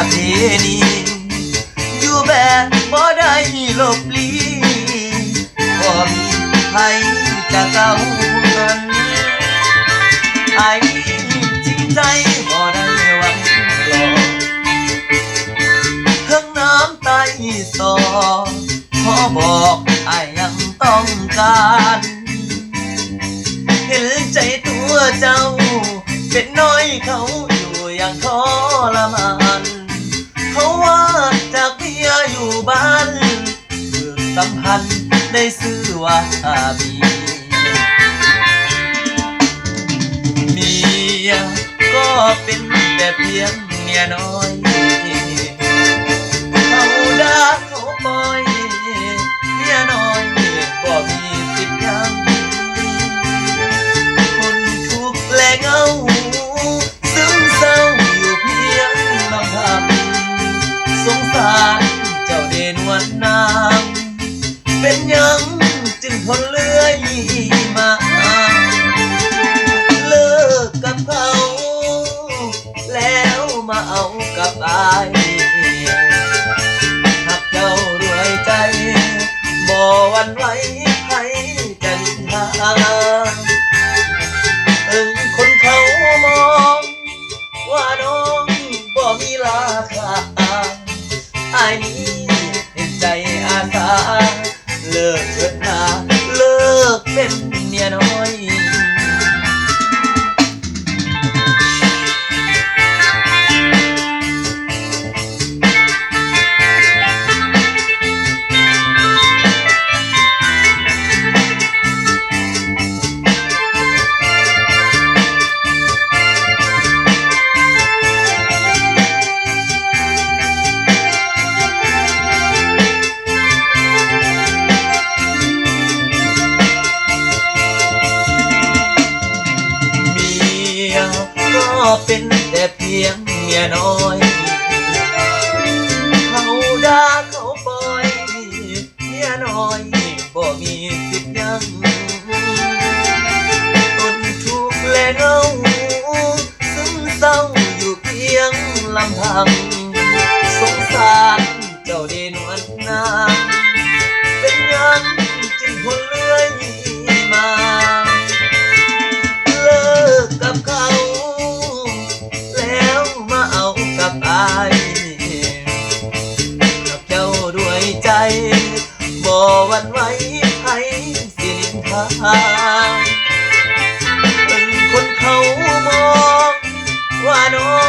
เพณีอยู่แบบบ่ได้ลบลีบ่มีใครจะเก่านั้นไอ้จริงใจบ่ได้หวังหลอกทั้งน้ำตาสอขอบอกไอ้ยังต้องการเห็นใจตัวเจ้าเป็นน้อยเขาอยู่อย่างทรมานเขาว่าจากเมียอยู่บ้านเกิดสัมพันธ์ได้ซื้อว่าเมียก็เป็นแต่เพียงเมียน้อยเขาด่าเขาปล่อยเมียน้อยก็มีสิทธิ์ยังคนทุกข์และเงาซึมเศร้าอยู่เพียงลำพังสงสารเจ้าเด่นวันนางเป็นยังจึงทนเลื่อยมาเลิกกับเขาแล้วมาเอากับอายหากเจ้ารวยใจบ่หวั่นไหวให้จะนินทาถึงคนเขามองว่าน้องบ่มีราคาอ้ายนี้เห็นใจอาสาเลิกเถิดนาเลิกเป็นเมียน้อยก็เป็นแต่เพียงเมียน้อยเขาด่าเขาปล่อยเมียน้อยบ่มีสิทธิ์ยังทนทุกข์และเงาซึมเศร้าอยู่เพียงลำพังสงสารเจ้าเด่นวันนางเป็นยังจึงทนเลื่อยมาเลิกกับเขากับอายกับเจ้าด้วยใจบ่หวั่นไหวให้สินินทาเป็นคนเขามองว่าน้อง